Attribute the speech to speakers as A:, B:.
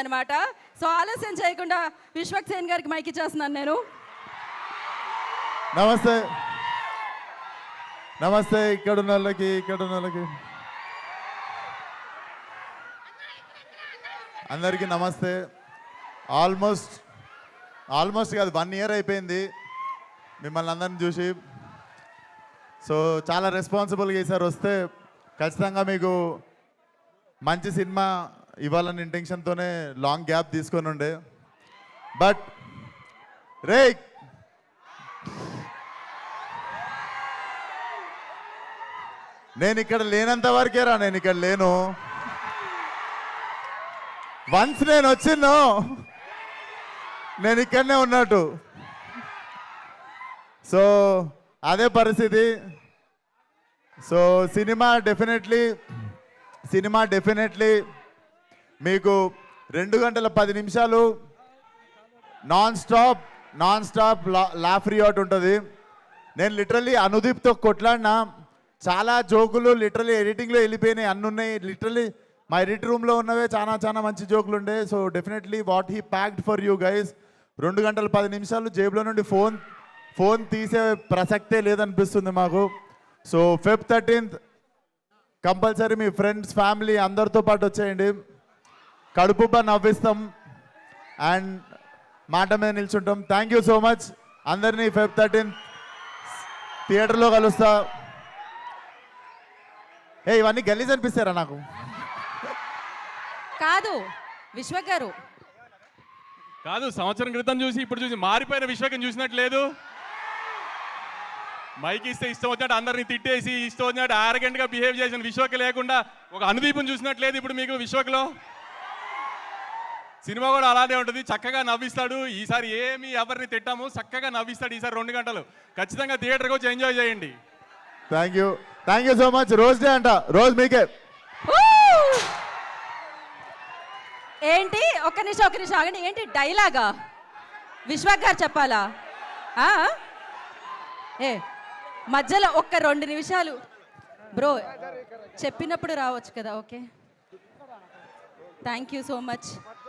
A: అనమాట. సో ఆలస్యం చేయకుండా విశ్వక్సేన్ గారికి మైక్ ఇచ్చేస్తున్నాను నేను.
B: నమస్తే నమస్తే. ఇక్కడ ఉన్న వాళ్ళకి అందరికీ నమస్తే. ఆల్మోస్ట్ కాదు 1 year అయిపోయింది మిమ్మల్ని అందరిని చూసి. సో చాలా రెస్పాన్సిబుల్గా ఈసారి వస్తే ఖచ్చితంగా మీకు మంచి సినిమా ఇవ్వాలని ఇంటెన్షన్తోనే లాంగ్ గ్యాప్ తీసుకొని ఉండే. బట్ రే నేను ఇక్కడ లేనంత వరకేరా, నేను ఇక్కడ లేను. వన్స్ నేను వచ్చిందో నేను ఇక్కడనే ఉన్నట్టు. సో అదే పరిస్థితి. సో సినిమా డెఫినెట్లీ మీకు 2 గంటల 10 నిమిషాలు నాన్ స్టాప్ లాఫ్ రియాట్ ఉంటుంది. నేను లిటరల్లీ అనుదీప్తో కొట్లాడినా. చాలా జోకులు లిటరల్లీ ఎడిటింగ్లో వెళ్ళిపోయినాయి, అన్నీ ఉన్నాయి. లిటరల్లీ మా ఎడిట్ రూమ్లో ఉన్నవే చాలా మంచి జోకులు ఉండే. So definitely what he packed for you guys. 2 గంటల 10 నిమిషాలు జేబులో నుండి ఫోన్ తీసే ప్రసక్తే లేదనిపిస్తుంది మాకు. సో Feb 13th కంపల్సరీ మీ ఫ్రెండ్స్ ఫ్యామిలీ అందరితో పాటు వచ్చేయండి. కడుపుబ్బా నవ్విస్తాం అండ్ మాట మీద నిల్చుంటాం. Thank you so much. అందరినీ Feb 13th థియేటర్లో కలుస్తా. ఇవన్నీ గలీజ్ అనిపిస్తారా నాకు?
A: కాదు విశ్వక్ గారు,
C: కాదు సంవత్సరం క్రితం చూసి ఇప్పుడు చూసి మారిపోయిన విశ్వకం చూసినట్లేదు. మైక్ ఇస్తే ఇష్టం వచ్చినట్టు అందరిని తిట్టేసి ఇష్టం వచ్చినట్టు ఆరగెంట్గా బిహేవ్ చేసిన విశ్వక్ లేకుండా ఒక అనుదీపం చూసినట్లేదు ఇప్పుడు మీకు విశ్వక్లో. సినిమా కూడా అలానే ఉంటుంది, చక్కగా నవ్విస్తాడు. ఈసారి ఏమి ఎవరిని తిట్టాము, చక్కగా నవ్విస్తాడు. ఈసారి 2 గంటలు ఖచ్చితంగా థియేటర్కి వచ్చి ఎంజాయ్ చేయండి.
B: Thank you so much. Rose day అంట, రోజ్ మీకే.
A: ఏంటి ఒక్క నిమిషం ఆగండి. ఏంటి డైలాగా విశ్వక్ గారు చెప్పాలా? మధ్యలో ఒక్క 2 నిమిషాలు బ్రో చెప్పినప్పుడు రావచ్చు కదా. Okay, thank you so much.